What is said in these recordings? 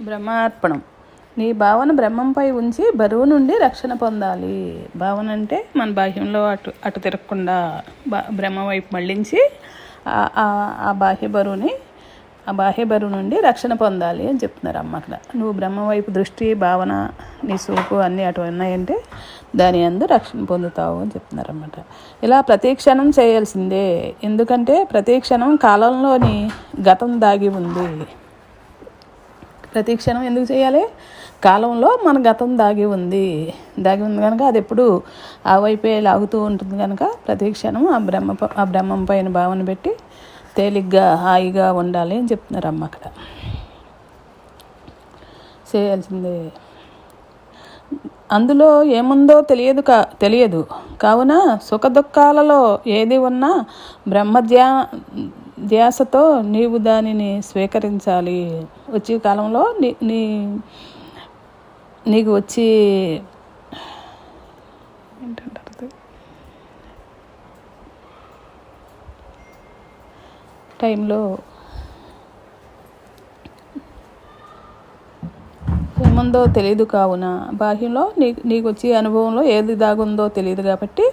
బ్రహ్మార్పణం. నీ భావన బ్రహ్మంపై ఉంచి బరువు నుండి రక్షణ పొందాలి. భావన అంటే మన బాహ్యంలో అటు అటు తిరగకుండా బ్రహ్మ వైపు మళ్ళించి ఆ బాహ్య బరువు నుండి రక్షణ పొందాలి అని చెప్తున్నారు అమ్మ అక్కడ. నువ్వు బ్రహ్మ వైపు దృష్టి, భావన, నీ సూపు అన్నీ అటు ఉన్నాయంటే దాని యందు రక్షణ పొందుతావు అని చెప్తున్నారు అన్నమాట. ఇలా ప్రతి క్షణం చేయాల్సిందే. ఎందుకంటే ప్రతి క్షణం కాలంలోని గతం దాగి ఉంది. ప్రతి క్షణం ఎందుకు చేయాలి? కాలంలో మన గతం దాగి ఉంది కనుక అది ఎప్పుడు ఆ వైపే లాగుతూ ఉంటుంది కనుక ప్రతి క్షణం ఆ బ్రహ్మం పైన భావన పెట్టి తేలిగ్గా హాయిగా ఉండాలి అని చెప్తున్నారు అమ్మ అక్కడ. చేయాల్సిందే. అందులో ఏముందో తెలియదు కావున సుఖ దుఃఖాలలో ఏది ఉన్నా ధ్యాసతో నీవు దానిని స్వీకరించాలి. వచ్చే కాలంలో నీకు వచ్చి ఏంటంటారు టైంలో ఏముందో తెలియదు కావున బాహ్యంలో నీకు వచ్చే అనుభవంలో ఏది దాగుందో తెలియదు కాబట్టి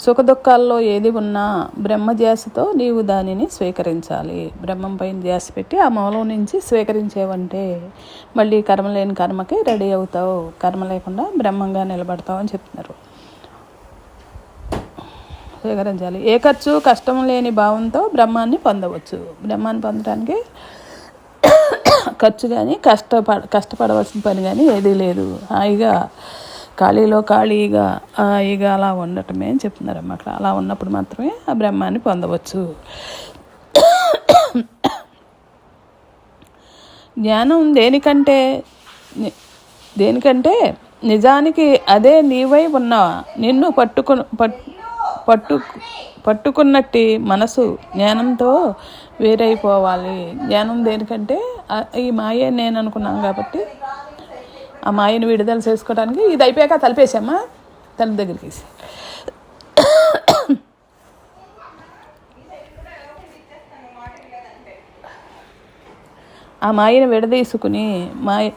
సుఖ దుఃఖాల్లో ఏది ఉన్నా బ్రహ్మధ్యాసతో నీవు దానిని స్వీకరించాలి. బ్రహ్మం పైన ధ్యాస పెట్టి ఆ మూలం నుంచి స్వీకరించేవంటే మళ్ళీ కర్మ లేని కర్మకి రెడీ అవుతావు. కర్మ లేకుండా బ్రహ్మంగా నిలబడతావు అని చెప్తున్నారు. స్వీకరించాలి. ఏ ఖర్చు కష్టం లేని భావంతో బ్రహ్మాన్ని పొందవచ్చు. బ్రహ్మాన్ని పొందడానికి ఖర్చు కానీ కష్టపడవలసిన పని కానీ ఏదీ లేదు. హాయిగా ఖాళీగా హాయిగా అలా ఉండటమే అని చెప్తున్నారమ్మ అక్కడ. అలా ఉన్నప్పుడు మాత్రమే ఆ బ్రహ్మాన్ని పొందవచ్చు. జ్ఞానం దేనికంటే నిజానికి అదే నీవై ఉన్నావా నిన్ను పట్టుకున్నట్టి మనసు జ్ఞానంతో వేరైపోవాలి. జ్ఞానం దేనికంటే ఈ మాయే నేను అనుకున్నాను కాబట్టి ఆ మాయను విడుదల చేసుకోవడానికి ఇది అయిపోయాక తలిపేసామా తలుపు దగ్గరికి ఆ మాయను విడదీసుకుని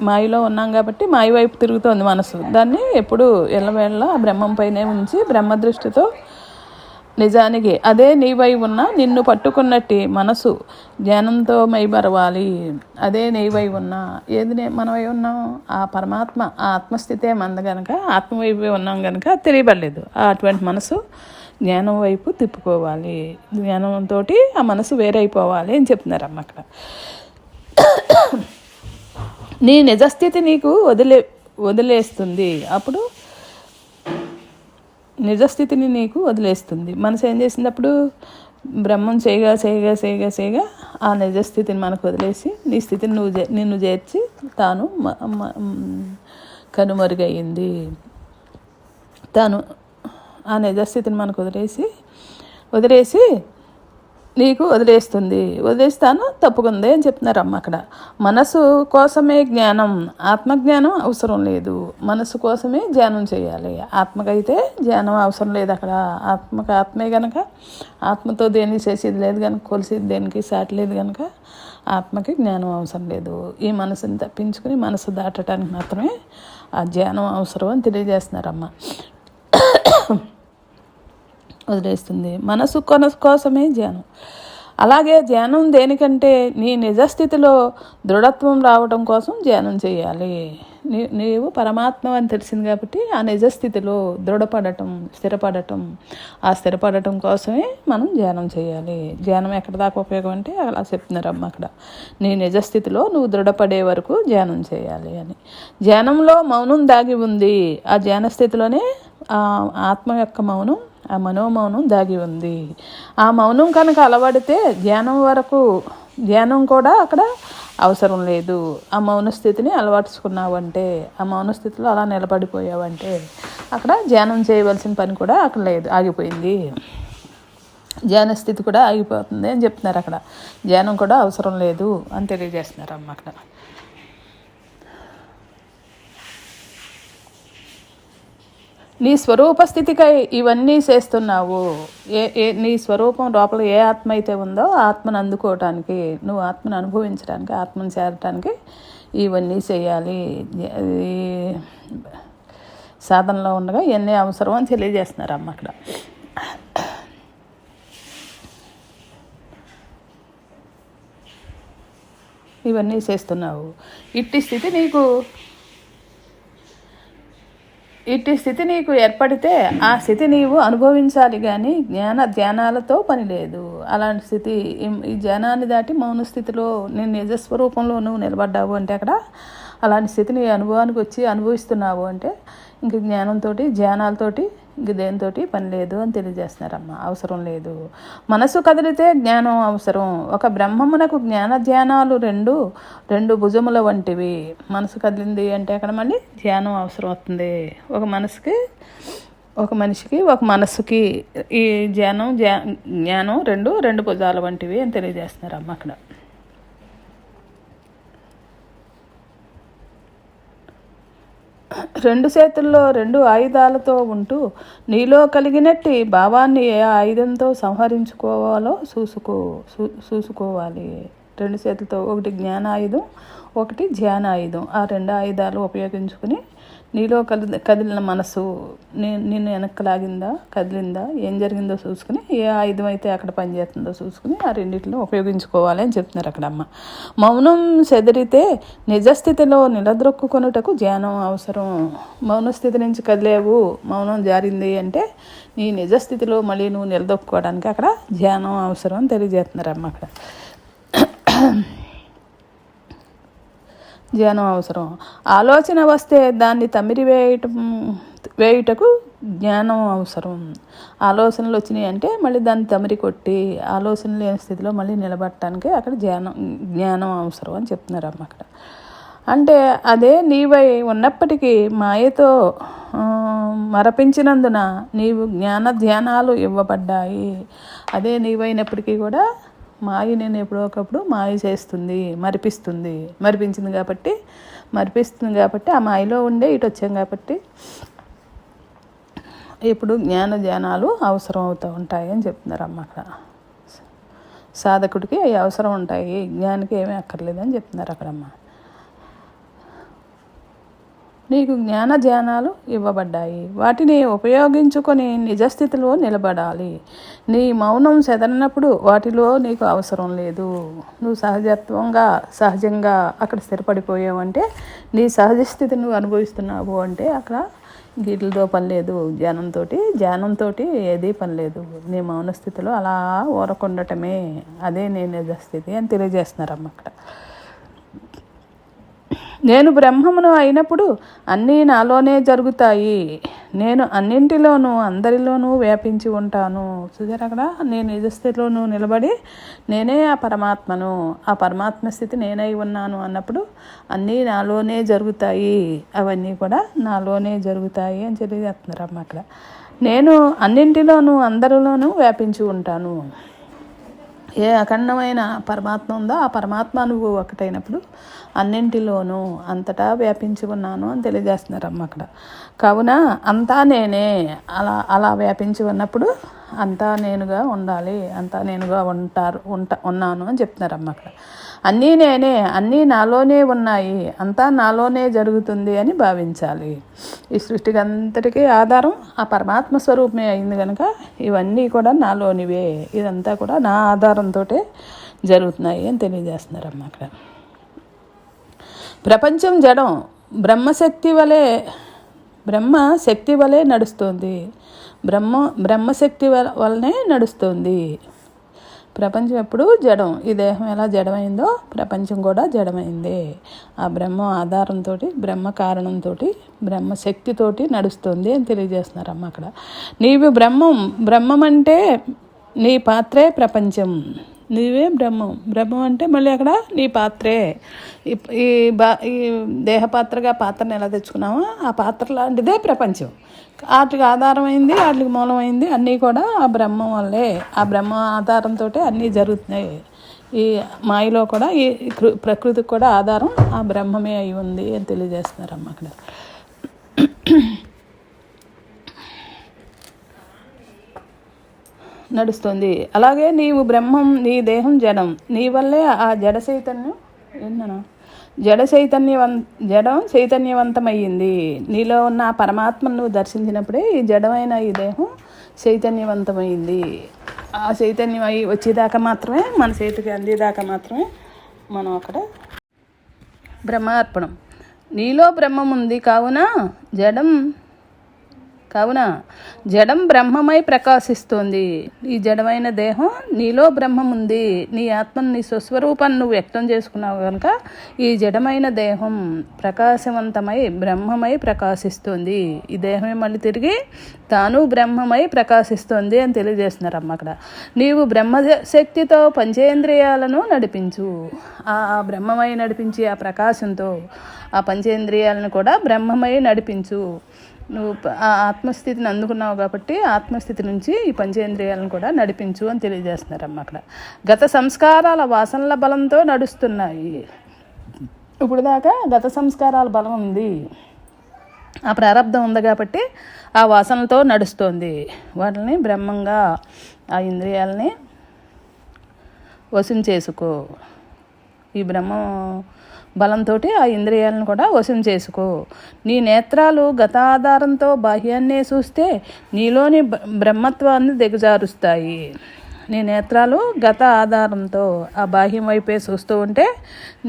మాయలో ఉన్నాం కాబట్టి మాయ వైపు తిరుగుతోంది మనసు. దాన్ని ఎప్పుడు ఎల్లవేళ్ళ ఆ బ్రహ్మం పైనే ఉంచి బ్రహ్మదృష్టితో నిజానికి అదే నీవై ఉన్నా నిన్ను పట్టుకున్నట్టు మనసు జ్ఞానంతో మైమరవాలి. అదే నీవై ఉన్నా ఏది మనమై ఉన్నాం ఆ పరమాత్మ ఆ ఆత్మస్థితే మంద కనుక ఆత్మవైపే ఉన్నాం కనుక తెలియబడలేదు. అటువంటి మనసు జ్ఞానం వైపు తిప్పుకోవాలి. జ్ఞానంతో ఆ మనసు వేరైపోవాలి అని చెప్తున్నారు అమ్మ అక్కడ. నీ నిజస్థితి నీకు వదిలేస్తుంది. అప్పుడు నిజస్థితిని నీకు వదిలేస్తుంది. మనసు ఏం చేసినప్పుడు బ్రహ్మం చేయగా ఆ నిజస్థితిని మనకు వదిలేసి నీ స్థితిని నిన్ను చేర్చి తాను కనుమరుగయ్యింది. తాను ఆ నిజస్థితిని మనకు వదిలేసి నీకు వదిలేస్తాను తప్పుకుంది అని చెప్తున్నారు అమ్మ అక్కడ. మనసు కోసమే జ్ఞానం, ఆత్మజ్ఞానం అవసరం లేదు. మనసు కోసమే ధ్యానం చేయాలి. ఆత్మకైతే ధ్యానం అవసరం లేదు. అక్కడ ఆత్మే కనుక ఆత్మతో దేనికి చేసేది లేదు కనుక కొలిసేది దేనికి సాటి లేదు కనుక ఆత్మకి జ్ఞానం అవసరం లేదు. ఈ మనసుని తప్పించుకుని మనసు దాటడానికి మాత్రమే ఆ ధ్యానం అవసరం అని తెలియజేస్తున్నారమ్మ. వదిలేస్తుంది. మనసు కోసమే ధ్యానం. అలాగే ధ్యానం దేనికంటే నీ నిజస్థితిలో దృఢత్వం రావడం కోసం ధ్యానం చేయాలి. నీవు పరమాత్మ అని తెలిసింది కాబట్టి ఆ నిజస్థితిలో దృఢపడటం స్థిరపడటం కోసమే మనం ధ్యానం చేయాలి. ధ్యానం ఎక్కడ దాకా ఉపయోగం అంటే అలా చెప్తున్నారమ్మ అక్కడ. నీ నిజస్థితిలో నువ్వు దృఢపడే వరకు ధ్యానం చేయాలి అని. ధ్యానంలో మౌనం దాగి ఉంది. ఆ ధ్యాన స్థితిలోనే ఆ ఆత్మ యొక్క మౌనం, ఆ మనోమౌనం దాగి ఉంది. ఆ మౌనం కనుక అలవడితే ధ్యానం కూడా అక్కడ అవసరం లేదు. ఆ మౌన స్థితిని అలవర్చుకున్నావంటే, ఆ మౌన స్థితిలో అలా నిలబడిపోయావంటే అక్కడ ధ్యానం చేయవలసిన పని కూడా అక్కడ లేదు, ఆగిపోయింది. ధ్యాన స్థితి కూడా ఆగిపోతుంది అని చెప్తున్నారు అక్కడ. ధ్యానం కూడా అవసరం లేదు అని తెలియజేస్తున్నారు అమ్మ అక్కడ. నీ స్వరూపస్థితికై ఇవన్నీ చేస్తున్నావు. నీ స్వరూపం లోపల ఏ ఆత్మ అయితే ఉందో ఆ ఆత్మను అందుకోవటానికి, నువ్వు ఆత్మను అనుభవించడానికి, ఆత్మను చేరటానికి ఇవన్నీ చేయాలి, ఈ సాధనలో ఉండగా ఇవన్నీ అవసరం అని తెలియజేస్తున్నారు అమ్మ అక్కడ. ఇవన్నీ చేస్తున్నావు, ఇట్టి స్థితి నీకు ఏర్పడితే ఆ స్థితి నీవు అనుభవించాలి, కానీ ధ్యానాలతో పని లేదు. అలాంటి స్థితి, ఈ ధ్యానాన్ని దాటి మౌన స్థితిలో నేను నిజస్వరూపంలో నువ్వు నిలబడ్డావు అంటే అక్కడ అలాంటి స్థితిని అనుభవానికి వచ్చి అనుభవిస్తున్నావు అంటే ఇంక జ్ఞానంతో ధ్యానాలతోటి ఇంక దేనితోటి పని లేదు అని తెలియజేస్తున్నారమ్మ. అవసరం లేదు. మనసు కదిలితే జ్ఞానం అవసరం. ఒక బ్రహ్మమునకు జ్ఞాన ధ్యానాలు రెండు భుజముల వంటివి. మనసు కదిలింది అంటే అక్కడ మళ్ళీ ధ్యానం అవసరం అవుతుంది. ఒక మనిషికి ఒక మనసుకి ఈ జ్ఞానం రెండు భుజాల వంటివి అని తెలియజేస్తున్నారమ్మ అక్కడ. రెండు చేతుల్లో రెండు ఆయుధాలతో ఉంటూ నీలో కలిగినట్టి భావాన్ని ఏ ఆయుధంతో సంహరించుకోవాలో చూసుకోవాలి. రెండు చేతులతో, ఒకటి జ్ఞానాయుధం, ఒకటి ధ్యానాయుధం. ఆ రెండు ఆయుధాలు ఉపయోగించుకుని నీలో కదిలిన మనసు నిన్ను వెనక్కి లాగిందా, కదిలిందా, ఏం జరిగిందో చూసుకుని ఏ ఆయుధం అయితే అక్కడ పనిచేస్తుందో చూసుకుని ఆ రెండింటిలో ఉపయోగించుకోవాలి అని చెప్తున్నారు అక్కడ అమ్మ. మౌనం చెదిరితే నిజస్థితిలో నిలద్రొక్కుకొనుటకు ధ్యానం అవసరం. మౌనస్థితి నుంచి కదిలేవు, మౌనం జారింది అంటే నీ నిజస్థితిలో మళ్ళీ నువ్వు నిలదొక్కుకోవడానికి అక్కడ ధ్యానం అవసరం అని తెలియజేస్తున్నారు అమ్మ అక్కడ. ధ్యానం అవసరం. ఆలోచన వస్తే దాన్ని తమిరి వేయుటకు జ్ఞానం అవసరం. ఆలోచనలు వచ్చినాయి అంటే మళ్ళీ దాన్ని తమిరి కొట్టి ఆలోచన లేని స్థితిలో మళ్ళీ నిలబడటానికి అక్కడ జ్ఞానం అవసరం అని చెప్తున్నారు అమ్మ అక్కడ. అంటే అదే నీవై ఉన్నప్పటికీ మాయతో మరపించినందున నీవు ధ్యానాలు ఇవ్వబడ్డాయి. అదే నీవైనప్పటికీ కూడా మాయ నేను ఎప్పుడో ఒకప్పుడు మాయ చేస్తుంది, మరిపించింది కాబట్టి ఆ మాయలో ఉండే ఇటు వచ్చాం కాబట్టి ఇప్పుడు ధ్యానాలు అవసరం అవుతూ ఉంటాయి అని చెప్తున్నారు అమ్మ అక్కడ. సాధకుడికి అవి అవసరం ఉంటాయి, జ్ఞానికి ఏమీ అక్కర్లేదని చెప్తున్నారు అక్కడమ్మ. నీకు ధ్యానాలు ఇవ్వబడ్డాయి, వాటిని ఉపయోగించుకొని నిజస్థితిలో నిలబడాలి. నీ మౌనం చెదరినప్పుడు వాటిలో నీకు అవసరం లేదు. నువ్వు సహజంగా అక్కడ స్థిరపడిపోయావు అంటే నీ సహజ స్థితిని నువ్వు అనుభవిస్తున్నావు అంటే అక్కడ వీటితో పని లేదు. ధ్యానంతో ఏదీ పని లేదు. నీ మౌన స్థితిలో అలా ఊరకుండటమే, అదే నీ నిజస్థితి అని తెలియజేస్తున్నారమ్మ అక్కడ. నేను బ్రహ్మమును అయినప్పుడు అన్నీ నాలోనే జరుగుతాయి. నేను అన్నింటిలోనూ అందరిలోనూ వ్యాపించి ఉంటాను. చూసారు అక్కడ, నేను నిజస్థితిలోనూ నిలబడి నేనే ఆ పరమాత్మను, ఆ పరమాత్మ స్థితి నేనై ఉన్నాను అన్నప్పుడు అన్నీ నాలోనే జరుగుతాయి, అవన్నీ కూడా నాలోనే జరుగుతాయి అని తెలియజేస్తున్నారు అమ్మ అక్కడ. నేను అన్నింటిలోనూ అందరిలోనూ వ్యాపించి ఉంటాను. ఏ అఖండమైన పరమాత్మ ఉందో ఆ పరమాత్మ నువ్వు ఒకటైనప్పుడు అన్నింటిలోనూ అంతటా వ్యాపించి ఉన్నాను అని తెలియజేస్తున్నారు అమ్మ అక్కడ. కావున అంతా నేనే, అలా వ్యాపించి ఉన్నప్పుడు అంతా నేనుగా ఉండాలి, అంతా నేనుగా ఉన్నాను అని చెప్తున్నారు అమ్మ అక్కడ. అన్నీ నేనే, అన్నీ నాలోనే ఉన్నాయి, అంతా నాలోనే జరుగుతుంది అని భావించాలి. ఈ సృష్టికి అంతటికీ ఆధారం ఆ పరమాత్మ స్వరూపమే అయింది కనుక ఇవన్నీ కూడా నాలోనివే, ఇదంతా కూడా నా ఆధారంతో జరుగుతున్నాయి అని తెలియజేస్తున్నారమ్మ అక్కడ. ప్రపంచం జడం, బ్రహ్మశక్తి వలె నడుస్తుంది. బ్రహ్మశక్తి వలనే నడుస్తుంది. ప్రపంచం ఎప్పుడు జడం. ఈ దేహం ఎలా జడమైందో ప్రపంచం కూడా జడమైందే. ఆ బ్రహ్మ ఆధారంతో, బ్రహ్మ కారణంతో, బ్రహ్మశక్తితోటి నడుస్తుంది అని తెలియజేస్తున్నారు అమ్మ అక్కడ. నీవు బ్రహ్మం అంటే నీ పాత్రే ప్రపంచం. నీవే బ్రహ్మం అంటే మళ్ళీ అక్కడ నీ పాత్రే. ఈ దేహపాత్రగా పాత్రను ఎలా తెచ్చుకున్నామో ఆ పాత్ర లాంటిదే ప్రపంచం. వాటికి ఆధారమైంది, వాటికి మూలమైంది అన్నీ కూడా ఆ బ్రహ్మం వల్లే. ఆ బ్రహ్మ ఆధారంతో అన్నీ జరుగుతున్నాయి. ఈ మాయలో కూడా ఈ ప్రకృతికి కూడా ఆధారం ఆ బ్రహ్మమే అయి ఉంది అని తెలియజేస్తున్నారు అమ్మ అక్కడ. నడుస్తుంది. అలాగే నీవు బ్రహ్మం, నీ దేహం జడం. నీ వల్లే ఆ జడ చైతన్యం జడం చైతన్యవంతమయ్యింది. నీలో ఉన్న ఆ పరమాత్మను నువ్వు దర్శించినప్పుడే ఈ జడమైన ఈ దేహం చైతన్యవంతమైంది. ఆ చైతన్యం అయి వచ్చేదాకా మాత్రమే, మన చేతికి అందేదాకా మాత్రమే మనం అక్కడ బ్రహ్మార్పణం. నీలో బ్రహ్మం ఉంది కావున జడం బ్రహ్మమై ప్రకాశిస్తోంది. ఈ జడమైన దేహం నీలో బ్రహ్మం ఉంది. నీ ఆత్మను, నీ స్వస్వరూపాన్ని నువ్వు వ్యక్తం చేసుకున్నావు కనుక ఈ జడమైన దేహం ప్రకాశవంతమై బ్రహ్మమై ప్రకాశిస్తుంది. ఈ దేహమే మళ్ళీ తిరిగి తాను బ్రహ్మమై ప్రకాశిస్తుంది అని తెలియజేస్తున్నారమ్మ అక్కడ. నీవు బ్రహ్మశక్తితో పంచేంద్రియాలను నడిపించు. ఆ బ్రహ్మమై నడిపించి ఆ ప్రకాశంతో ఆ పంచేంద్రియాలను కూడా బ్రహ్మమై నడిపించు. నువ్వు ఆ ఆత్మస్థితిని అందుకున్నావు కాబట్టి ఆత్మస్థితి నుంచి ఈ పంచేంద్రియాలను కూడా నడిపించు అని తెలియజేస్తున్నారమ్మ అక్కడ. గత సంస్కారాల వాసనల బలంతో నడుస్తున్నాయి. ఇప్పుడు దాకా గత సంస్కారాల బలం ఉంది, ఆ ప్రారంధం ఉంది కాబట్టి ఆ వాసనలతో నడుస్తోంది. వాటిని బ్రహ్మంగా ఆ ఇంద్రియాలని వశం చేసుకో. ఈ బ్రహ్మ బలంతో ఆ ఇంద్రియాలను కూడా వశం చేసుకో. నీ నేత్రాలు గత ఆధారంతో బాహ్యాన్నే చూస్తే నీలోని బ్రహ్మత్వాన్ని దిగజారుస్తాయి. నీ నేత్రాలు గత ఆధారంతో ఆ బాహ్యం వైపే చూస్తూ ఉంటే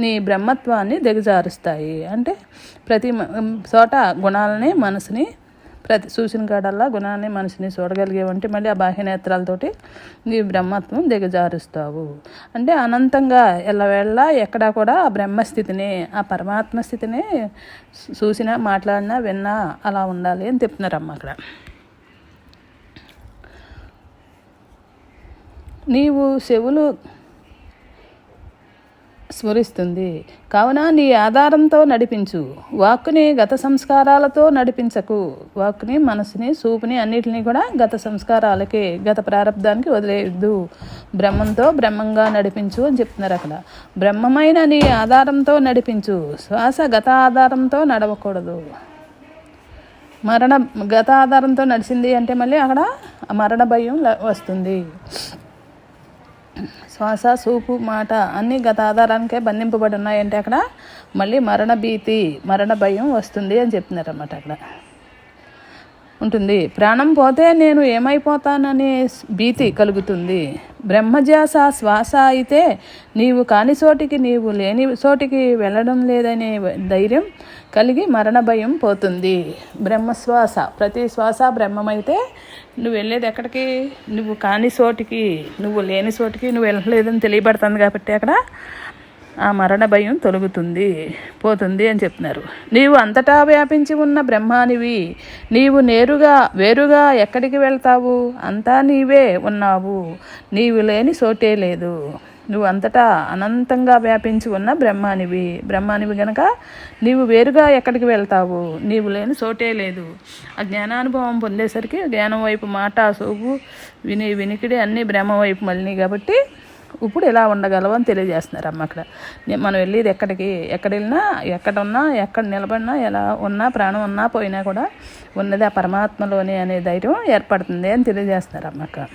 నీ బ్రహ్మత్వాన్ని దిగజారుస్తాయి. అంటే ప్రతి చోట గుణాలని, మనసుని చూసిన కాడల్లా గుణాన్ని, మనసుని చూడగలిగేవంటే మళ్ళీ ఆ బాహ్య నేత్రాలతోటి నీ బ్రహ్మత్వం దిగజారుస్తావు. అంటే అనంతంగా ఎల్లవేళ్ళ ఎక్కడా కూడా ఆ బ్రహ్మస్థితిని, ఆ పరమాత్మ స్థితిని చూసినా, మాట్లాడినా, విన్నా అలా ఉండాలి అని చెప్తున్నారమ్మ అక్కడ. నీవు చెవులు స్మరిస్తుంది కావున నీ ఆధారంతో నడిపించు. వాక్కుని గత సంస్కారాలతో నడిపించకు. వాక్కుని, మనసుని, చూపుని అన్నిటినీ కూడా గత సంస్కారాలకి, గత ప్రారంధానికి వదిలేయద్దు. బ్రహ్మంతో బ్రహ్మంగా నడిపించు అని చెప్తున్నారు అక్కడ. బ్రహ్మమైన నీ ఆధారంతో నడిపించు. శ్వాస గత ఆధారంతో నడవకూడదు. గత ఆధారంతో నడిచింది అంటే మళ్ళీ అక్కడ మరణ భయం వస్తుంది. శ్వాస, చూపు, మాట అన్నీ గత ఆధారానికే బంధింపబడి ఉన్నాయంటే అక్కడ మళ్ళీ మరణ భీతి, మరణ భయం వస్తుంది అని చెప్తున్నారు అన్నమాట. అక్కడ ఉంటుంది. ప్రాణం పోతే నేను ఏమైపోతాననే భీతి కలుగుతుంది. బ్రహ్మధ్యాస శ్వాస అయితే నీవు కాని చోటికి, నీవు లేని చోటికి వెళ్ళడం లేదనే ధైర్యం కలిగి మరణ భయం పోతుంది. బ్రహ్మశ్వాస, ప్రతి శ్వాస బ్రహ్మమైతే నువ్వు వెళ్ళేది ఎక్కడికి? నువ్వు కాని చోటికి, నువ్వు లేని చోటికి నువ్వు వెళ్ళలేదని తెలియబడుతుంది కాబట్టి అక్కడ ఆ మరణ భయం తొలగుతుంది, పోతుంది అని చెప్తున్నారు. నీవు అంతటా వ్యాపించి ఉన్న బ్రహ్మానివి. నీవు వేరుగా ఎక్కడికి వెళ్తావు? అంతా నీవే ఉన్నావు. నీవు లేని చోటే లేదు. నువ్వు అంతటా అనంతంగా వ్యాపించి ఉన్న బ్రహ్మానివి గనక నీవు వేరుగా ఎక్కడికి వెళ్తావు? నీవు లేని చోటే లేదు. ఆ జ్ఞానానుభవం పొందేసరికి జ్ఞానం వైపు మాట, సోగు, వినికిడి అన్నీ బ్రహ్మ వైపు మళ్ళీ కాబట్టి ఇప్పుడు ఎలా ఉండగలవు అని తెలియజేస్తున్నారు అమ్మ అక్కడ. మనం వెళ్ళేది ఎక్కడ వెళ్ళినా, ఎక్కడ నిలబడినా, ఎలా ఉన్నా, ప్రాణం ఉన్నా పోయినా కూడా ఉన్నది ఆ పరమాత్మలోనే అనే ధైర్యం ఏర్పడుతుంది అని తెలియజేస్తున్నారు అమ్మ అక్క.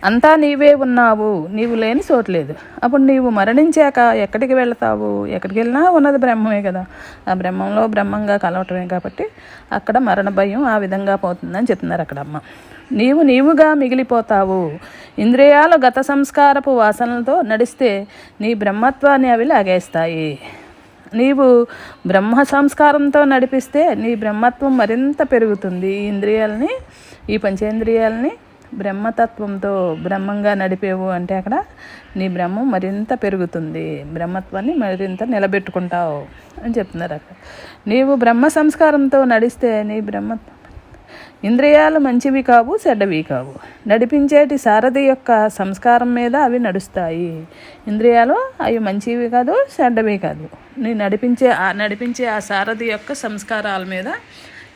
అంతా నీవే ఉన్నావు, నీవు లేని చోట్లేదు. అప్పుడు నీవు మరణించాక ఎక్కడికి వెళ్తావు? ఎక్కడికి వెళ్ళినా ఉన్నది బ్రహ్మమే కదా. ఆ బ్రహ్మంలో బ్రహ్మంగా కలవటమే కాబట్టి అక్కడ మరణ భయం ఆ విధంగా పోతుందని చెప్తున్నారు అక్కడ అమ్మ. నీవుగా మిగిలిపోతావు. ఇంద్రియాలు గత సంస్కారపు వాసనలతో నడిస్తే నీ బ్రహ్మత్వాన్ని అవి లాగేస్తాయి. నీవు బ్రహ్మ సంస్కారంతో నడిపిస్తే నీ బ్రహ్మత్వం మరింత పెరుగుతుంది. ఈ ఇంద్రియాలని, ఈ పంచేంద్రియాలని బ్రహ్మతత్వంతో బ్రహ్మంగా నడిపేవు అంటే అక్కడ నీ బ్రహ్మం మరింత పెరుగుతుంది. బ్రహ్మత్వాన్ని మరింత నిలబెట్టుకుంటావు అని చెప్తున్నారు అక్కడ. నీవు బ్రహ్మ సంస్కారంతో నడిస్తే నీ బ్రహ్మత్వం, ఇంద్రియాలు మంచివి కావు, చెడ్డవి కావు. నడిపించేటి సారథి యొక్క సంస్కారం మీద అవి నడుస్తాయి. ఇంద్రియాలు అవి మంచివి కాదు, చెడ్డవి కాదు. నీ నడిపించే ఆ సారథి యొక్క సంస్కారాల మీద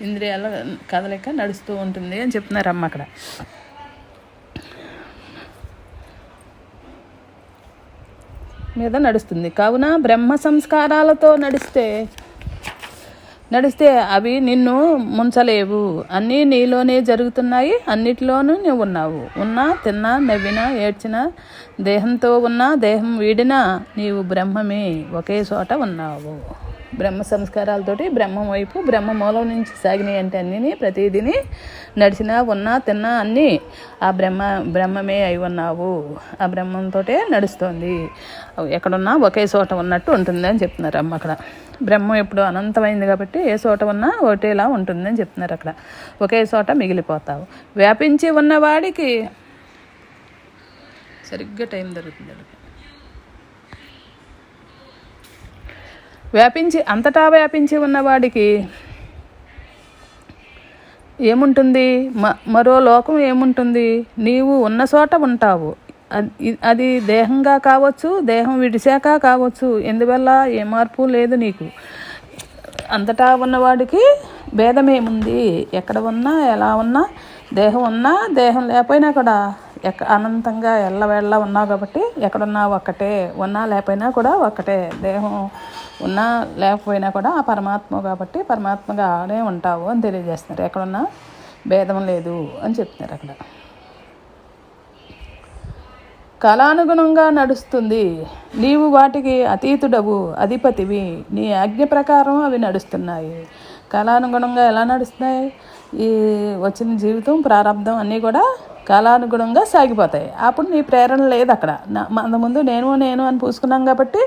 ఇంద్రియాల కదలిక నడుస్తూ ఉంటుంది అని చెప్తున్నారు అమ్మ అక్కడ. మీద నడుస్తుంది. కావున బ్రహ్మ సంస్కారాలతో నడిస్తే నడిస్తే అవి నిన్ను ముంచలేవు. అన్నీ నీలోనే జరుగుతున్నాయి. అన్నిటిలోనూ నువ్వు ఉన్నావు. ఉన్నా, తిన్నా, నవ్వినా, ఏడ్చినా, దేహంతో ఉన్నా, దేహం వీడినా నీవు బ్రహ్మమే. ఒకే చోట ఉన్నావు. బ్రహ్మ సంస్కారాలతోటి బ్రహ్మం వైపు, బ్రహ్మ మూలం నుంచి సాగినాయి అంటే అన్నీ ప్రతిదీని నడిచినా, ఉన్నా, తిన్నా అన్నీ ఆ బ్రహ్మమే అయి ఉన్నావు. ఆ బ్రహ్మంతో నడుస్తోంది. ఎక్కడున్నా ఒకే చోట ఉన్నట్టు ఉంటుంది అని చెప్తున్నారు అమ్మ అక్కడ. బ్రహ్మం ఎప్పుడు అనంతమైంది కాబట్టి ఏ చోట ఉన్నా ఒకటేలా ఉంటుందని చెప్తున్నారు అక్కడ. ఒకే చోట మిగిలిపోతావు. వ్యాపించి ఉన్నవాడికి సరిగ్గా టైం దొరుకుతుంది. అంతటా వ్యాపించి ఉన్నవాడికి ఏముంటుంది? మరో లోకం ఏముంటుంది? నీవు ఉన్న చోట ఉంటావు. అది దేహంగా కావచ్చు, దేహం విడిశాక కావచ్చు. ఎందువల్ల ఏ మార్పు లేదు నీకు. అంతటా ఉన్నవాడికి భేదమేముంది? ఎక్కడ ఉన్నా, ఎలా ఉన్నా, దేహం ఉన్నా, దేహం లేకపోయినా కూడా అనంతంగా ఎల్లవేళ్ళ ఉన్నావు కాబట్టి ఎక్కడున్నా ఒక్కటే. ఉన్నా లేకపోయినా కూడా ఒక్కటే. దేహం ఉన్నా లేకపోయినా కూడా ఆ పరమాత్మ కాబట్టి పరమాత్మగానే ఉంటావు అని తెలియజేస్తున్నారు. ఎక్కడున్నా భేదం లేదు అని చెప్తున్నారు అక్కడ. కాలానుగుణంగా నడుస్తుంది. నీవు వాటికి అతీతుడవు, అధిపతివి. నీ ఆజ్ఞ ప్రకారం అవి నడుస్తున్నాయి. కాలానుగుణంగా ఎలా నడుస్తున్నాయి? ఈ వచ్చిన జీవితం, ప్రారంధం అన్నీ కూడా కాలానుగుణంగా సాగిపోతాయి. అప్పుడు నీ ప్రేరణ లేదు అక్కడ. అంతకుముందు నేను అని పూసుకున్నాం కాబట్టి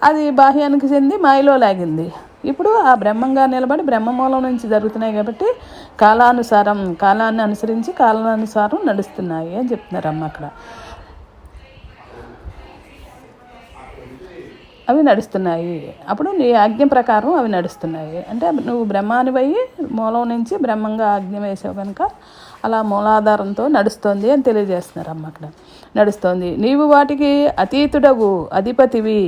అది బాహ్యానికి చెంది మాయలో లాగింది. ఇప్పుడు ఆ బ్రహ్మంగా నిలబడి బ్రహ్మమూలం నుంచి జరుగుతున్నాయి కాబట్టి కాలాన్ని అనుసరించి కాలానుసారం నడుస్తున్నాయి అని చెప్తున్నారు అమ్మ అక్కడ. అవి నడుస్తున్నాయి. అప్పుడు నీ ఆజ్ఞ ప్రకారం అవి నడుస్తున్నాయి. అంటే నువ్వు బ్రహ్మానివై మూలం నుంచి బ్రహ్మంగా ఆజ్ఞ వేసావు కనుక అలా మూలాధారంతో నడుస్తోంది అని తెలియజేస్తున్నారు అమ్మ అక్కడ. నడుస్తోంది. నీవు వాటికి అతీతుడవు, అధిపతివి.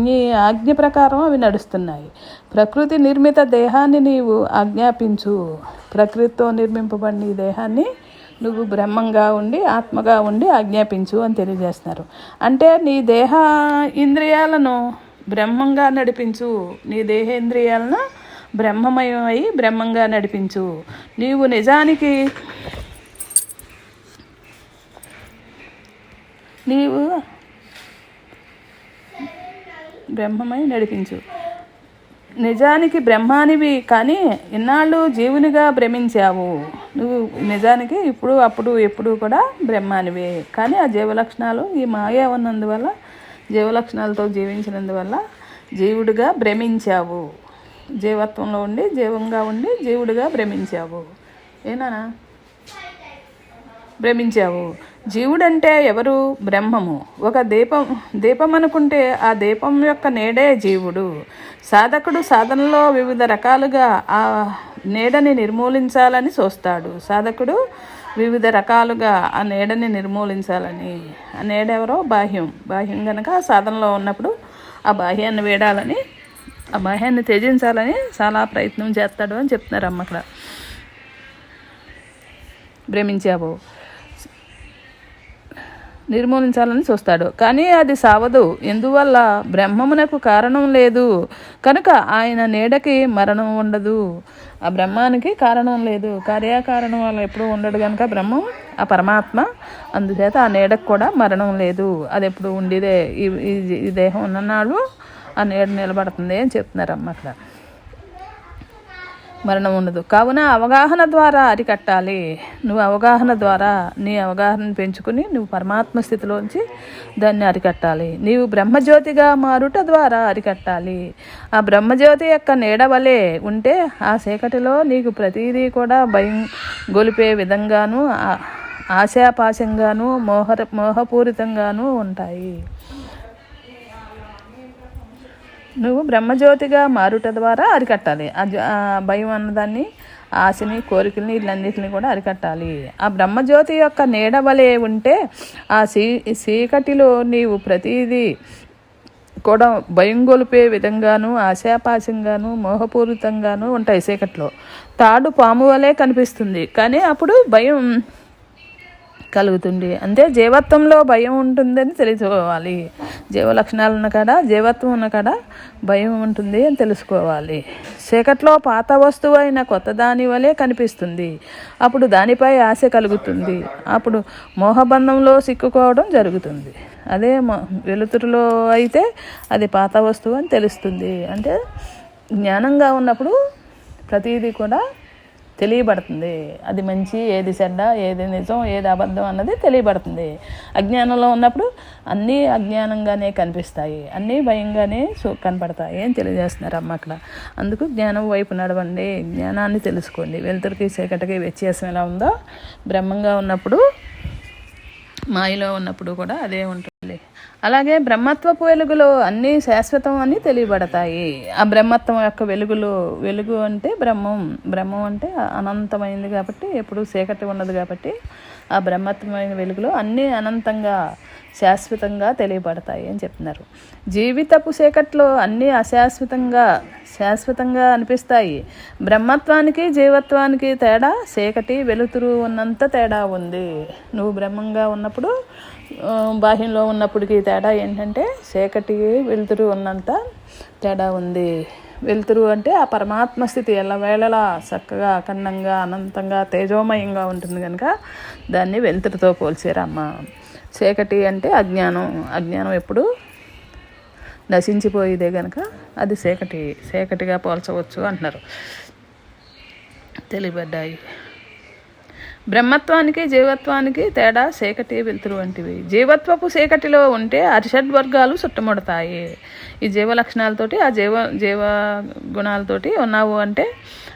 నీ ఆజ్ఞ ప్రకారం అవి నడుస్తున్నాయి. ప్రకృతి నిర్మిత దేహాన్ని నీవు ఆజ్ఞాపించు. ప్రకృతితో నిర్మింపబడిన ఈ దేహాన్ని నువ్వు బ్రహ్మంగా ఉండి, ఆత్మగా ఉండి ఆజ్ఞాపించు అని తెలియజేస్తున్నారు. అంటే నీ దేహ ఇంద్రియాలను బ్రహ్మంగా నడిపించు. నీ దేహేంద్రియాలను బ్రహ్మమయమై బ్రహ్మంగా నడిపించు. నీవు నిజానికి బ్రహ్మమై నడిపించు. నిజానికి బ్రహ్మానివి, కానీ ఇన్నాళ్ళు జీవునిగా భ్రమించావు. నువ్వు నిజానికి ఇప్పుడు అప్పుడు ఎప్పుడు కూడా బ్రహ్మానివే, కానీ ఆ జీవలక్షణాలు ఈ మాయ ఉన్నందువల్ల, జీవలక్షణాలతో జీవించినందువల్ల జీవుడిగా భ్రమించావు. జీవత్వంలో ఉండి జీవంగా ఉండి జీవుడిగా భ్రమించావు. ఏనా భ్రమించావు. జీవుడంటే ఎవరు? బ్రహ్మము. ఒక దీపం అనుకుంటే ఆ దీపం యొక్క నీడే జీవుడు. సాధకుడు సాధనలో వివిధ రకాలుగా ఆ నీడని నిర్మూలించాలని చూస్తాడు. సాధకుడు వివిధ రకాలుగా ఆ నీడని నిర్మూలించాలని. ఆ నీడెవరో బాహ్యం కనుక సాధనలో ఉన్నప్పుడు ఆ బాహ్యాన్ని వేడాలని, ఆ బాహ్యాన్ని త్యజించాలని చాలా ప్రయత్నం చేస్తాడు అని చెప్తున్నారు అమ్మ అక్కడ. భ్రమించావు, నిర్మూలించాలని చూస్తాడు, కానీ అది సావదు. ఎందువల్ల? బ్రహ్మమునకు కారణం లేదు కనుక ఆయన నీడకి మరణం ఉండదు. ఆ బ్రహ్మానికి కారణం లేదు, కార్యకారణం వల్ల ఎప్పుడూ ఉండడు కనుక బ్రహ్మం ఆ పరమాత్మ. అందుచేత ఆ నీడకు కూడా మరణం లేదు. అది ఎప్పుడు ఉండేదే. ఈ దేహం ఉన్ననాడు ఆ నీడ నిలబడుతుంది అని చెప్తున్నారు అమ్మ అక్కడ. మరణం ఉండదు. కావున అవగాహన ద్వారా అరికట్టాలి. నువ్వు అవగాహన ద్వారా నీ అవగాహనను పెంచుకుని నువ్వు పరమాత్మ స్థితిలోంచి దాన్ని అరికట్టాలి. నీవు బ్రహ్మజ్యోతిగా మారుట ద్వారా అరికట్టాలి. ఆ బ్రహ్మజ్యోతి యొక్క నీడ వలె ఉంటే ఆ చీకటిలో నీకు ప్రతిదీ కూడా భయం గొలిపే విధంగాను, ఆశాపాశంగాను, మోహపూరితంగాను ఉంటాయి. నువ్వు బ్రహ్మజ్యోతిగా మారుట ద్వారా అరికట్టాలి. ఆ భయం అన్నదాన్ని, ఆశని, కోరికల్ని, వీళ్ళన్నిటిని కూడా అరికట్టాలి. ఆ బ్రహ్మజ్యోతి యొక్క నీడ వలె ఉంటే ఆ చీకటిలో నీవు ప్రతిదీ కూడా భయం గొలిపే విధంగాను, ఆశాపాశంగాను, మోహపూరితంగాను ఉంటాయి. చీకట్లో తాడు పాము వలె కనిపిస్తుంది, కానీ అప్పుడు భయం కలుగుతుంది. అంటే జీవత్వంలో భయం ఉంటుందని తెలుసుకోవాలి. జీవ లక్షణాలు ఉన్న కాడ, జీవత్వం ఉన్న కాడ భయం ఉంటుంది అని తెలుసుకోవాలి. చీకట్లో పాత వస్తువు అయిన కొత్త దాని వలె కనిపిస్తుంది. అప్పుడు దానిపై ఆశ కలుగుతుంది. అప్పుడు మోహబంధంలో సిక్కుకోవడం జరుగుతుంది. అదే వెలుతురులో అయితే అది పాత వస్తువు అని తెలుస్తుంది. అంటే జ్ఞానంగా ఉన్నప్పుడు ప్రతిదీ కూడా తెలియబడుతుంది. అది మంచి, ఏది చెడ్డ, ఏది నిజం, ఏది అబద్ధం అన్నది తెలియబడుతుంది. అజ్ఞానంలో ఉన్నప్పుడు అన్నీ అజ్ఞానంగానే కనిపిస్తాయి, అన్నీ భయంగానే కనపడతాయి అని తెలియజేస్తున్నారు అమ్మ అక్కడ. అందుకు జ్ఞానం వైపు నడవండి, జ్ఞానాన్ని తెలుసుకోండి. వెలుతురికి చీకటికి వ్యత్యాసం ఎలా ఉందో బ్రహ్మంగా ఉన్నప్పుడు, మాయలో ఉన్నప్పుడు కూడా అదే ఉంటుంది. అలాగే బ్రహ్మత్వపు వెలుగులో అన్నీ శాశ్వతం అని తెలియబడతాయి. ఆ బ్రహ్మత్వం యొక్క వెలుగు అంటే బ్రహ్మం అంటే అనంతమైంది కాబట్టి, ఎప్పుడు చీకటి ఉండదు కాబట్టి ఆ బ్రహ్మత్వమైన వెలుగులో అన్నీ అనంతంగా శాశ్వతంగా తెలియబడతాయి అని చెప్తున్నారు. జీవితపు చీకట్లో అన్నీ శాశ్వతంగా అనిపిస్తాయి. బ్రహ్మత్వానికి జీవత్వానికి తేడా చీకటి వెలుతురు ఉన్నంత తేడా ఉంది. నువ్వు బ్రహ్మంగా ఉన్నప్పుడు, బాహ్యంలో ఉన్నప్పటికీ తేడా ఏంటంటే చీకటి వెలుతురు ఉన్నంత తేడా ఉంది. వెలుతురు అంటే ఆ పరమాత్మ స్థితి ఎల్లవేళలా చక్కగా అఖండంగా అనంతంగా తేజోమయంగా ఉంటుంది కనుక దాన్ని వెలుతురుతో పోల్చారమ్మ. చీకటి అంటే అజ్ఞానం ఎప్పుడు నశించిపోయేదే కనుక అది చీకటిగా పోల్చవచ్చు అంటున్నారు. తెలియబడ్డాయి. బ్రహ్మత్వానికి జీవత్వానికి తేడా చీకటి వెలుతురు వంటివి. జీవత్వపు చీకటిలో ఉంటే అరిషడ్వర్గాలు చుట్టుముడతాయి. ఈ జీవ లక్షణాలతోటి, ఆ జీవ గుణాలతోటి ఉన్నావు అంటే,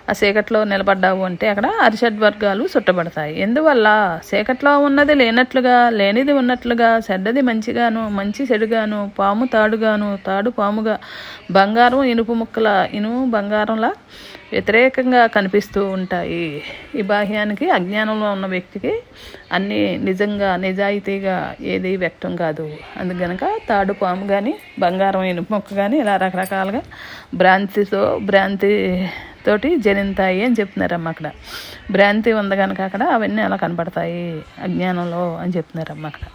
ఆ చీకట్లో నిలబడ్డావు అంటే అక్కడ అరిషడ్వర్గాలు చుట్టబడతాయి. ఎందువల్ల? చీకట్లో ఉన్నది లేనట్లుగా, లేనిది ఉన్నట్లుగా, చెడ్డది మంచిగాను, మంచి చెడుగాను, పాము తాడుగాను, తాడు పాముగా, బంగారం ఇనుము బంగారంలా వ్యతిరేకంగా కనిపిస్తూ ఉంటాయి. ఈ బాహ్యానికి, అజ్ఞానంలో ఉన్న వ్యక్తికి అన్నీ నిజంగా, నిజాయితీగా ఏది వ్యక్తం కాదు. అందుకనక తాడు పాము కానీ, బంగారం ఇనుపు మొక్క కానీ ఇలా రకరకాలుగా భ్రాంతితోటి జనింతాయి అని చెప్తున్నారమ్మ అక్కడ. భ్రాంతి ఉంది కనుక అక్కడ అవన్నీ అలా కనపడతాయి అజ్ఞానంలో అని చెప్తున్నారమ్మ అక్కడ.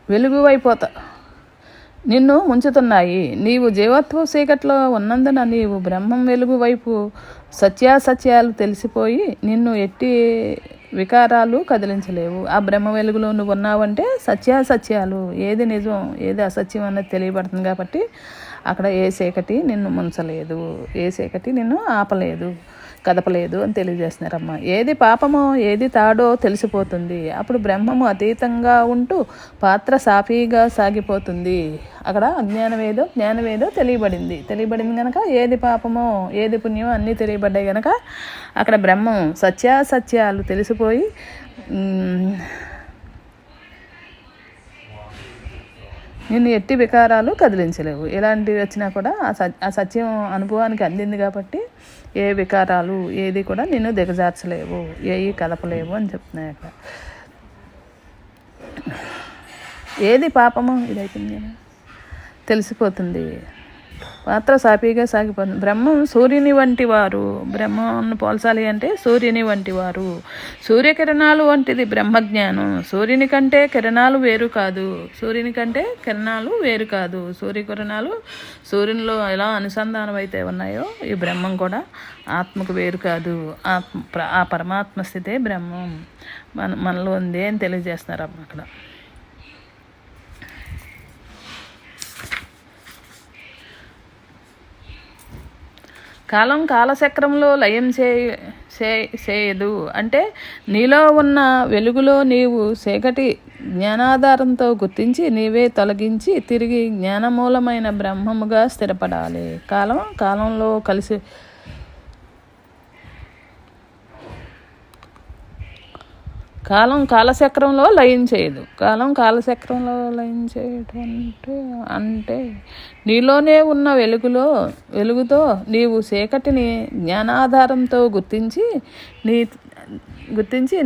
వెలుగు అయిపోతా నిన్ను ముంచుతున్నాయి. నీవు జీవత్వ చీకట్లో ఉన్నందున నీవు బ్రహ్మం వెలుగు వైపు సత్యాసత్యాలు తెలిసిపోయి నిన్ను ఎట్టి వికారాలు కదిలించలేవు. ఆ బ్రహ్మ వెలుగులో నువ్వు ఉన్నావంటే సత్యాసత్యాలు, ఏది నిజం ఏది అసత్యం అన్నది తెలియబడుతుంది కాబట్టి అక్కడ ఏ చీకటి నిన్ను ముంచలేదు, ఏ చీకటి నిన్ను ఆపలేదు, కదపలేదు అని తెలియజేస్తున్నారమ్మ. ఏది పాపమో ఏది తాడో తెలిసిపోతుంది. అప్పుడు బ్రహ్మము అతీతంగా ఉంటూ పాత్ర సాఫీగా సాగిపోతుంది. అక్కడ అజ్ఞానమేదో జ్ఞానమేదో తెలియబడింది కనుక ఏది పాపమో ఏది పుణ్యమో అన్నీ తెలియబడ్డాయి కనుక అక్కడ బ్రహ్మం సత్యాసత్యాలు తెలిసిపోయి నిన్ను ఎట్టి వికారాలు కదిలించలేవు. ఎలాంటివి వచ్చినా కూడా ఆ సత్యం అనుభవానికి అందింది కాబట్టి ఏ వికారాలు ఏది కూడా నిన్ను దిగజార్చలేవు, ఏవి కలపలేవు అని చెప్తున్నాయి అక్కడ. ఏది పాపమో ఇదైతుంది తెలిసిపోతుంది, పాత్ర సాఫీగా సాగిపోతుంది. బ్రహ్మం సూర్యుని వంటి వారు, బ్రహ్మను పోల్చాలి అంటే సూర్యుని వంటి వారు. సూర్యకిరణాలు వంటిది బ్రహ్మజ్ఞానం. సూర్యుని కంటే కిరణాలు వేరు కాదు, సూర్యకిరణాలు సూర్యునిలో ఎలా అనుసంధానం అయితే ఉన్నాయో ఈ బ్రహ్మం కూడా ఆత్మకు వేరు కాదు. ఆ పరమాత్మ స్థితే బ్రహ్మం మనలో ఉంది అని తెలియజేస్తున్నారు అమ్మ అక్కడ. కాలం కాలచక్రంలో లయం చేయదు అంటే నీలో ఉన్న వెలుగులో నీవు చీకటి జ్ఞానాధారంతో గుర్తించి నీవే తొలగించి తిరిగి జ్ఞానమూలమైన బ్రహ్మముగా స్థిరపడాలి. కాలంలో కలిసి కాలం కాలచక్రంలో లయం చేయదు. కాలచక్రంలో లయం చేయడం అంటే నీలోనే ఉన్న వెలుగుతో నీవు చీకటిని జ్ఞానాధారంతో గుర్తించి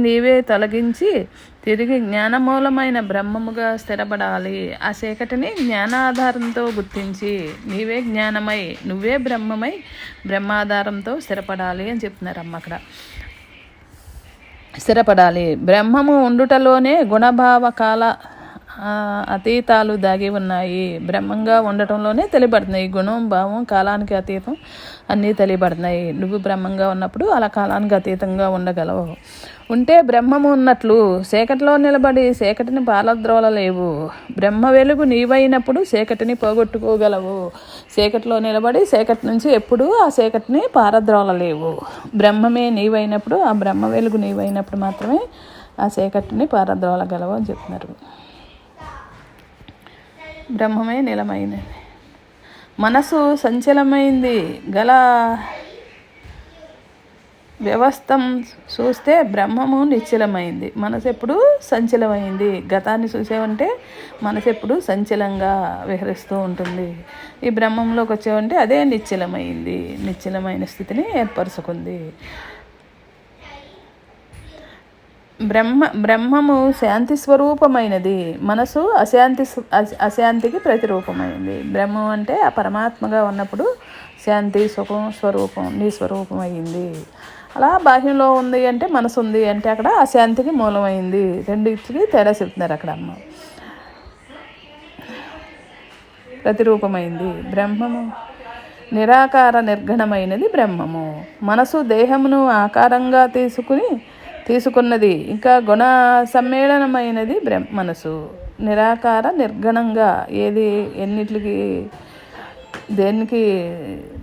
నీవే తొలగించి తిరిగి జ్ఞానమూలమైన బ్రహ్మముగా స్థిరపడాలి. ఆ చీకటిని జ్ఞానాధారంతో గుర్తించి నీవే జ్ఞానమై నువ్వే బ్రహ్మమై బ్రహ్మాధారంతో స్థిరపడాలి అని చెప్తున్నారమ్మ అక్కడ. స్థిరపడాలి. బ్రహ్మము ఉండుటలోనే గుణభావ కాల అతీతాలు దాగి ఉన్నాయి. బ్రహ్మంగా ఉండటంలోనే తెలియబడుతున్నాయి. గుణం, భావం, కాలానికి అతీతం అన్నీ తెలియబడుతున్నాయి. నువ్వు బ్రహ్మంగా ఉన్నప్పుడు అలా కాలానికి అతీతంగా ఉండగలవు. ఉంటే బ్రహ్మము ఉన్నట్లు చీకటిలో నిలబడి చీకటిని పాలద్రోలలేవు. బ్రహ్మ వెలుగు నీవైనప్పుడు చీకటిని పోగొట్టుకోగలవు. చీకటిలో నిలబడి చీకటి నుంచి ఎప్పుడూ ఆ చీకటిని పారద్రోలలేవు. బ్రహ్మమే నీవైనప్పుడు, ఆ బ్రహ్మ వెలుగు నీవైనప్పుడు మాత్రమే ఆ చీకటిని పారద్రోలగలవు అని చెప్తున్నారు. బ్రహ్మమే నిలమైనది. మనసు సంచలమైంది గల వ్యవస్థం చూస్తే బ్రహ్మము నిశ్చలమైంది. మనసు ఎప్పుడు సంచలమైంది. గతాన్ని చూసామంటే మనసు ఎప్పుడు సంచలంగా విహరిస్తూ ఉంటుంది. ఈ బ్రహ్మంలోకి వచ్చామంటే అదే నిశ్చలమైంది. నిశ్చలమైన స్థితిని ఏర్పరచుకుంది. బ్రహ్మము శాంతి స్వరూపమైనది. మనసు అశాంతికి ప్రతిరూపమైంది. బ్రహ్మం అంటే ఆ పరమాత్మగా ఉన్నప్పుడు శాంతి, సుఖం స్వరూపం నీ స్వరూపం అయింది. అలా బాహ్యంలో ఉంది అంటే మనసు ఉంది అంటే అక్కడ అశాంతికి మూలమైంది. రెండింటికి తేడా చెప్తున్నారు అక్కడ అమ్మ. ప్రతిరూపమైంది. బ్రహ్మము నిరాకార నిర్గుణమైనది బ్రహ్మము. మనసు దేహమును ఆకారంగా తీసుకున్నది. ఇంకా గుణ సమ్మేళనమైనది మనసు. నిరాకార నిర్గుణంగా ఏది ఎన్నిటికి దేనికి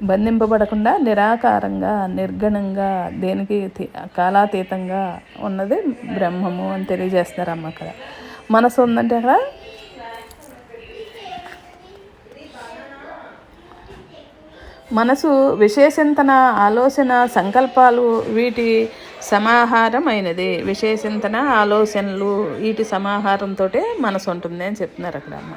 బంధింపబడకుండా నిరాకారంగా నిర్గుణంగా దేనికి కాలాతీతంగా ఉన్నది బ్రహ్మము అని తెలియజేస్తున్నారమ్మ అక్కడ. మనసు ఉందంటే అక్కడ మనసు విశేషంతన, ఆలోచన, సంకల్పాలు వీటి సమాహారం అయినది. విశేషంతన, ఆలోచనలు వీటి సమాహారంతో మనసు ఉంటుంది అని చెప్తున్నారు అక్కడ అమ్మ.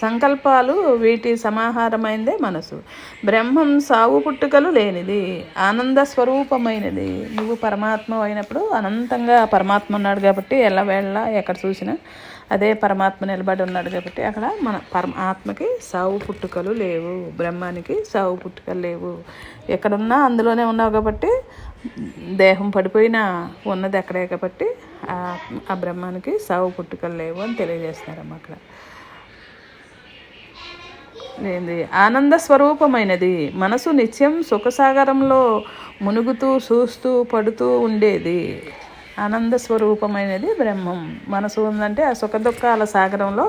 సంకల్పాలు వీటి సమాహారమైనదే మనసు. బ్రహ్మం సావు పుట్టుకలు లేనిది, ఆనంద స్వరూపమైనది. నువ్వు పరమాత్మ అయినప్పుడు అనంతంగా పరమాత్మ ఉన్నాడు కాబట్టి ఎల్లవేళ ఎక్కడ చూసినా అదే పరమాత్మ నిలబడి ఉన్నాడు కాబట్టి అక్కడ మన పరమాత్మకి సావు పుట్టుకలు లేవు. బ్రహ్మానికి సావు పుట్టుకలు లేవు. ఎక్కడున్నా అందులోనే ఉన్నావు కాబట్టి దేహం పడిపోయినా ఉన్నది అక్కడే కాబట్టి ఆ బ్రహ్మానికి సావు పుట్టుకలు లేవు అని తెలియజేస్తున్నారమ్మ అక్కడ. లేనిది ఆనంద స్వరూపమైనది. మనసు నిత్యం సుఖసాగరంలో మునుగుతూ చూస్తూ పడుతూ ఉండేది. ఆనంద స్వరూపమైనది బ్రహ్మం. మనసు ఉందంటే ఆ సుఖ దుఃఖాల సాగరంలో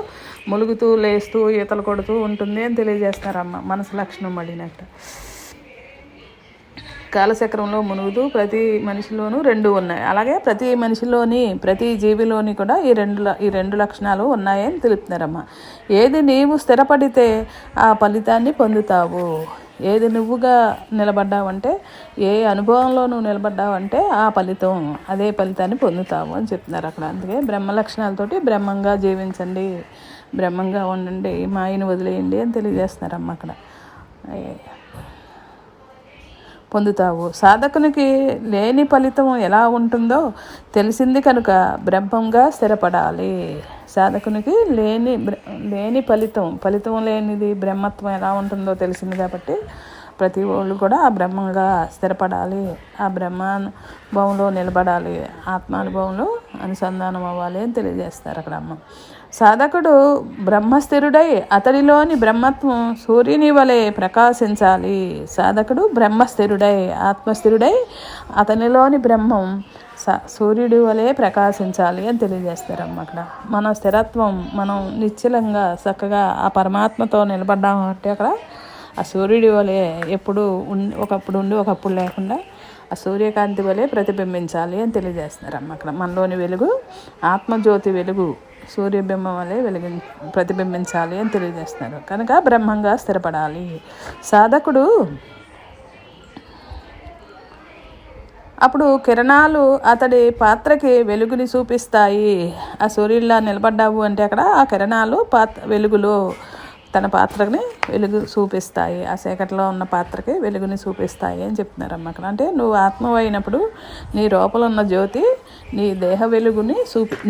ములుగుతూ లేస్తూ ఈతలు కొడుతూ ఉంటుంది అని తెలియజేస్తారమ్మ. మనసు లక్షణం మళ్ళినట్టు కాలచక్రంలో మునుగుతూ ప్రతి మనిషిలోనూ రెండు ఉన్నాయి. అలాగే ప్రతి మనిషిలోని ప్రతి జీవిలోని కూడా ఈ రెండు లక్షణాలు ఉన్నాయని తెలుపుతున్నారమ్మ. ఏది నీవు స్థిరపడితే ఆ ఫలితాన్ని పొందుతావు. ఏది నువ్వుగా నిలబడ్డావంటే, ఏ అనుభవంలో నువ్వు నిలబడ్డావంటే ఆ ఫలితం అదే ఫలితాన్ని పొందుతావు అని చెప్తున్నారు అక్కడ. అందుకే బ్రహ్మ లక్షణాలతోటి బ్రహ్మంగా జీవించండి, బ్రహ్మంగా ఉండండి, మాయను వదిలేయండి అని తెలియజేస్తున్నారమ్మ అక్కడ. పొందుతావు. సాధకునికి లేని ఫలితం ఎలా ఉంటుందో తెలిసింది కనుక బ్రహ్మంగా స్థిరపడాలి. సాధకునికి లేని ఫలితం లేనిది బ్రహ్మత్వం ఎలా ఉంటుందో తెలిసింది కాబట్టి ప్రతి వాళ్ళు కూడా ఆ బ్రహ్మంగా స్థిరపడాలి, ఆ బ్రహ్మానుభవంలో నిలబడాలి, ఆత్మానుభవంలో అనుసంధానం అవ్వాలి అని తెలియజేస్తారు అక్కడ అమ్మ. సాధకుడు బ్రహ్మస్థిరుడై అతడిలోని బ్రహ్మత్వం సూర్యుని వలె ప్రకాశించాలి. సాధకుడు బ్రహ్మస్థిరుడై ఆత్మస్థిరుడై అతనిలోని బ్రహ్మం సూర్యుడి వలె ప్రకాశించాలి అని తెలియజేస్తారమ్మ అక్కడ. మన స్థిరత్వం మనం నిశ్చలంగా చక్కగా ఆ పరమాత్మతో నిలబడ్డామంటే అక్కడ ఆ సూర్యుడి వలె ఎప్పుడు ఒకప్పుడు ఉండి ఒకప్పుడు లేకుండా ఆ సూర్యకాంతి వలె ప్రతిబింబించాలి అని తెలియజేస్తున్నారమ్మ అక్కడ. మనలోని వెలుగు ఆత్మజ్యోతి వెలుగు సూర్యబింబం వలె ప్రతిబింబించాలి అని తెలియజేస్తున్నారు. కనుక బ్రహ్మంగా స్థిరపడాలి. సాధకుడు అప్పుడు కిరణాలు అతడి పాత్రకి వెలుగుని చూపిస్తాయి. ఆ సూర్యుడిలా నిలబడ్డావు అంటే అక్కడ ఆ కిరణాలు వెలుగులో తన పాత్రని వెలుగు చూపిస్తాయి, ఆ చీకట్లో ఉన్న పాత్రకి వెలుగుని చూపిస్తాయి అని చెప్తున్నారమ్మ అక్కడ. అంటే నువ్వు ఆత్మ అయినప్పుడు నీ లోపల ఉన్న జ్యోతి నీ దేహ వెలుగుని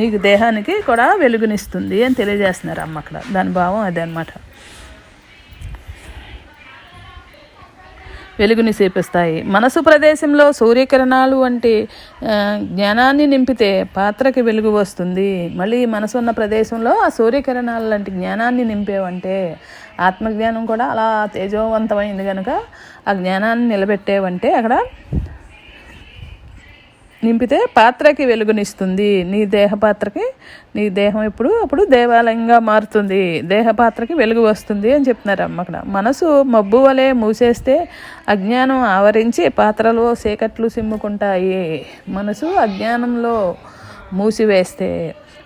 నీకు దేహానికి కూడా వెలుగునిస్తుంది అని తెలియజేస్తున్నారు అమ్మ అక్కడ. దాని భావం అదే అనమాట. వెలుగుని చూపిస్తాయి. మనసు ప్రదేశంలో సూర్యకిరణాలు వంటి జ్ఞానాన్ని నింపితే పాత్రకి వెలుగు వస్తుంది. మళ్ళీ మనసు ఉన్న ప్రదేశంలో ఆ సూర్యకిరణాలు లాంటి జ్ఞానాన్ని నింపేవంటే ఆత్మజ్ఞానం కూడా అలా తేజోవంతమైంది కనుక ఆ జ్ఞానాన్ని నిలబెట్టేవంటే అక్కడ నింపితే పాత్రకి వెలుగునిస్తుంది. నీ దేహ పాత్రకి నీ దేహం అప్పుడు దేవాలయంగా మారుతుంది, దేహ పాత్రకి వెలుగు వస్తుంది అని చెప్తున్నారు అమ్మ అక్కడ. మనసు మబ్బు వలె మూసేస్తే అజ్ఞానం ఆవరించి పాత్రలో చీకట్లు సిమ్ముకుంటాయి. మనసు అజ్ఞానంలో మూసివేస్తే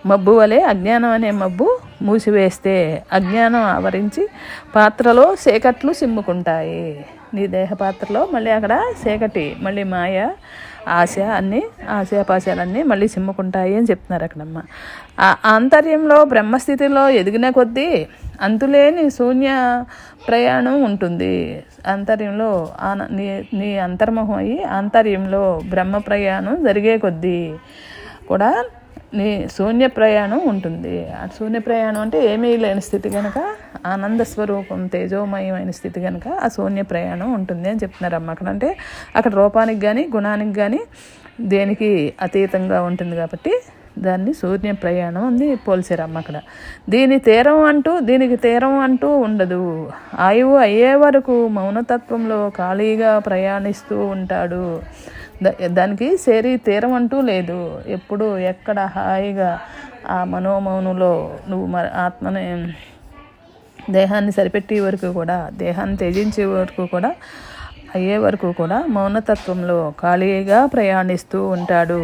మబ్బు వలె అజ్ఞానం అనే మబ్బు మూసివేస్తే అజ్ఞానం ఆవరించి పాత్రలో చీకట్లు సిమ్ముకుంటాయి. నీ దేహ పాత్రలో మళ్ళీ అక్కడ చీకటి, మళ్ళీ మాయ, ఆశ, అన్నీ ఆశయాపాశాలన్నీ మళ్ళీ సిమ్ముకుంటాయి అని చెప్తున్నారు అక్కడమ్మ. ఆ ఆంతర్యంలో బ్రహ్మస్థితిలో ఎదిగిన కొద్దీ అంతులేని శూన్య ప్రయాణం ఉంటుంది. ఆంతర్యంలో నీ అంతర్మోహం అయ్యి ఆంతర్యంలో బ్రహ్మ ప్రయాణం జరిగే కొద్దీ కూడా నీ శూన్య ప్రయాణం ఉంటుంది. ఆ శూన్య ప్రయాణం అంటే ఏమీ లేని స్థితి కనుక, ఆనంద స్వరూపం తేజోమయమైన స్థితి కనుక ఆ శూన్య ప్రయాణం ఉంటుంది అని చెప్తున్నారు అమ్మ అక్కడ. అంటే అక్కడ రూపానికి కానీ గుణానికి కానీ దేనికి అతీతంగా ఉంటుంది కాబట్టి దాన్ని శూన్య ప్రయాణం అని పోల్చారు అమ్మ అక్కడ. దీనికి తీరం అంటూ ఉండదు. ఆయువు అయ్యే వరకు మౌనతత్వంలో ఖాళీగా ప్రయాణిస్తూ ఉంటాడు. దానికి తీరం అంటూ లేదు. ఎప్పుడు ఎక్కడ హాయిగా ఆ మనోమౌనులో నువ్వు ఆత్మని దేహాన్ని సరిపెట్టే వరకు కూడా, దేహాన్ని త్యజించే వరకు కూడా, అయ్యే వరకు కూడా మౌనతత్వంలో ఖాళీగా ప్రయాణిస్తూ ఉంటాడు.